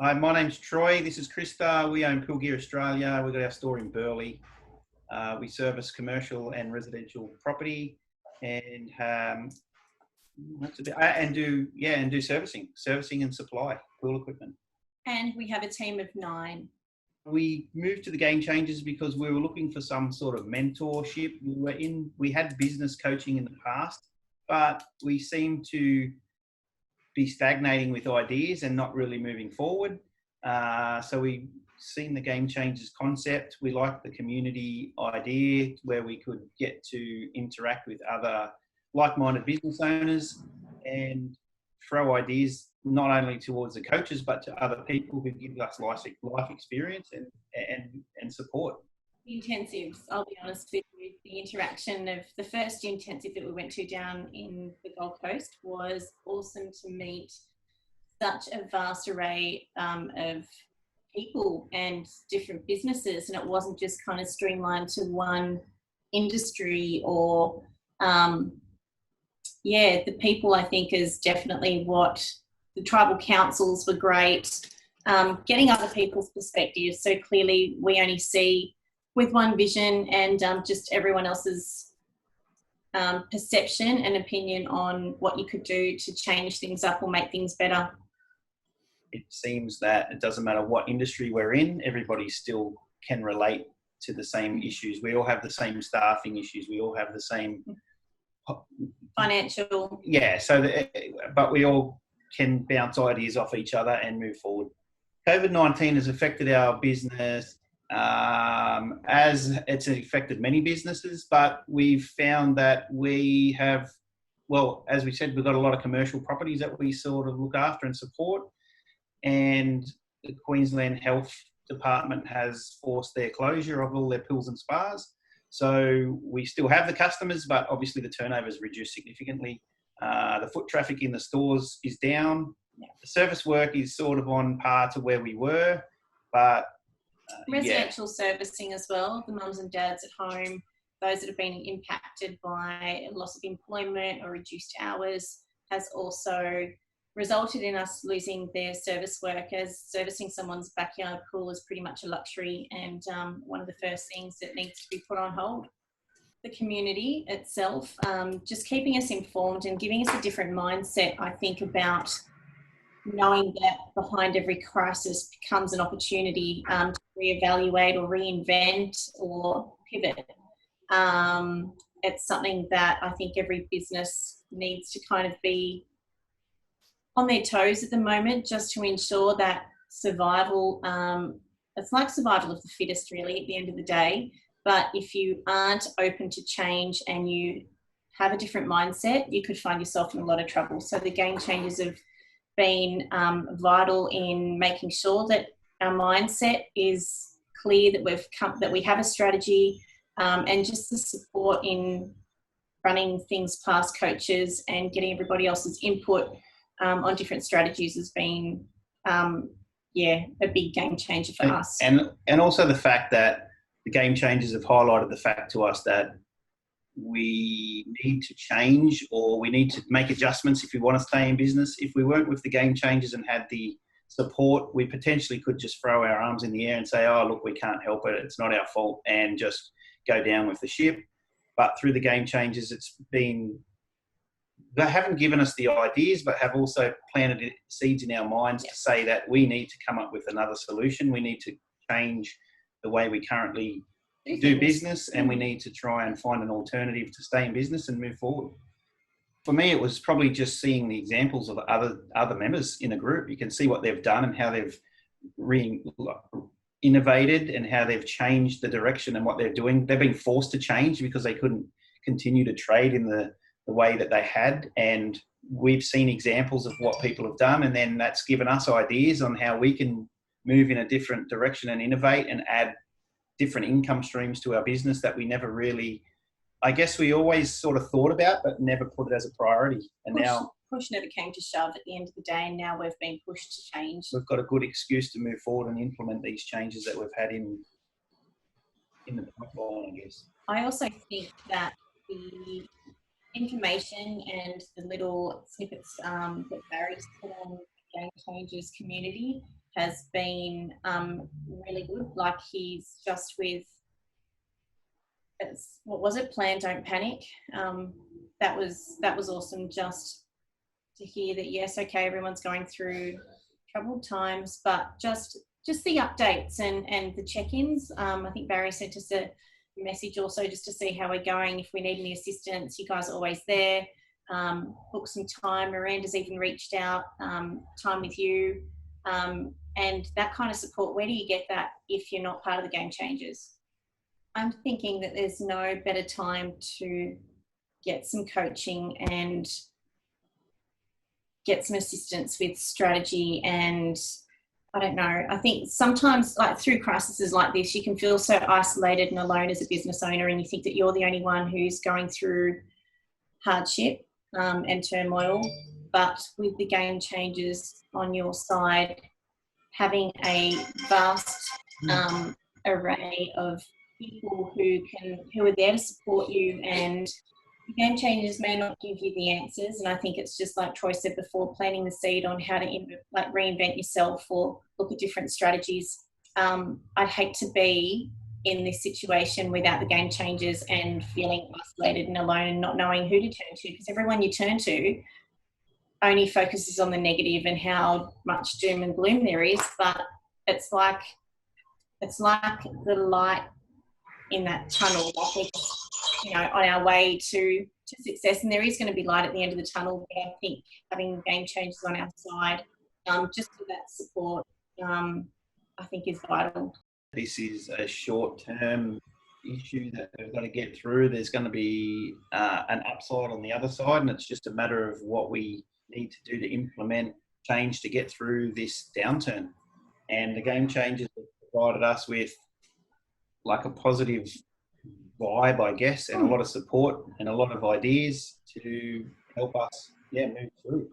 Hi, my name's Troy. This is Krista. We own Pool Gear Australia. We've got our store in Burleigh. We service commercial and residential property, and do servicing and supply pool equipment. And we have a team of 9. We moved to the Game Changers because we were looking for some sort of mentorship. We had business coaching in the past, but we seemed to be stagnating with ideas and not really moving forward. So we seen the Game Changers concept. We liked the community idea where we could get to interact with other like-minded business owners and throw ideas not only towards the coaches but to other people who give us life experience and support. Intensives, I'll be honest with you, the interaction of the first intensive that we went to down in the Gold Coast was awesome to meet such a vast array of people and different businesses, and it wasn't just kind of streamlined to one industry or the people I think is definitely what the tribal councils were great, getting other people's perspectives. So clearly we only see with one vision and just everyone else's perception and opinion on what you could do to change things up or make things better. It seems that it doesn't matter what industry we're in, everybody still can relate to the same issues. We all have the same staffing issues. We all have the same financial. Yeah, but we all can bounce ideas off each other and move forward. COVID-19 has affected our business as it's affected many businesses, but we've found that we have, as we said, we've got a lot of commercial properties that we sort of look after and support, and the Queensland Health Department has forced their closure of all their pools and spas. So we still have the customers, but obviously the turnover is reduced significantly. The foot traffic in the stores is down. The service work is sort of on par to where we were, but residential servicing as well, the mums and dads at home, those that have been impacted by loss of employment or reduced hours, has also resulted in us losing their service work, as servicing someone's backyard pool is pretty much a luxury and one of the first things that needs to be put on hold. The community itself, just keeping us informed and giving us a different mindset, I think, about knowing that behind every crisis becomes an opportunity to reevaluate or reinvent or pivot. It's something that I think every business needs to kind of be on their toes at the moment, just to ensure that survival, it's like survival of the fittest really at the end of the day. But if you aren't open to change and you have a different mindset, you could find yourself in a lot of trouble. So the Game Changers have been vital in making sure that our mindset is clear, that we have a strategy, and just the support in running things past coaches and getting everybody else's input on different strategies has been a big game changer for us. And also the fact that the Game Changers have highlighted the fact to us that we need to change, or we need to make adjustments if we want to stay in business. If we weren't with the Game Changers and had the support, we potentially could just throw our arms in the air and say, oh, look, we can't help it, it's not our fault, and just go down with the ship. But through the Game Changers, they haven't given us the ideas, but have also planted seeds in our minds to say that we need to come up with another solution. We need to change the way we currently do business, and we need to try and find an alternative to stay in business and move forward. For me, it was probably just seeing the examples of other members in the group. You can see what they've done and how they've innovated and how they've changed the direction and what they're doing. They've been forced to change because they couldn't continue to trade in the way that they had. And we've seen examples of what people have done, and then that's given us ideas on how we can move in a different direction and innovate and add different income streams to our business that we never really, I guess we always sort of thought about, but never put it as a priority. And now push never came to shove at the end of the day, and now we've been pushed to change. We've got a good excuse to move forward and implement these changes that we've had in the pipeline, I guess. I also think that the information and the little snippets that Barry's put on Game Changers community has been really good. Like he's just with, what was it? Plan, don't panic. That was awesome. Just to hear that, yes, okay, everyone's going through troubled times, but just the updates and the check-ins. I think Barry sent us a message also just to see how we're going. If we need any assistance, you guys are always there. Book some time. Miranda's even reached out, time with you, and that kind of support. Where do you get that if you're not part of the Game Changers? I'm thinking that there's no better time to get some coaching and get some assistance with strategy. And I don't know, I think sometimes, like through crises like this, you can feel so isolated and alone as a business owner, and you think that you're the only one who's going through hardship and turmoil. But with the Game Changers on your side, having a vast array of people who are there to support you, and the Game Changers may not give you the answers. And I think it's just like Troy said before, planting the seed on how to reinvent yourself or look at different strategies. I'd hate to be in this situation without the Game Changers and feeling isolated and alone and not knowing who to turn to, because everyone you turn to only focuses on the negative and how much doom and gloom there is. But it's like the light in that tunnel. I think, on our way to success, and there is going to be light at the end of the tunnel. But I think having Game Changers on our side, just for that support, I think is vital. This is a short-term issue that we've got to get through. There's going to be an upside on the other side, and it's just a matter of what we need to do to implement change to get through this downturn. And the Game Changers have provided us with like a positive vibe, I guess, and a lot of support and a lot of ideas to help us move through.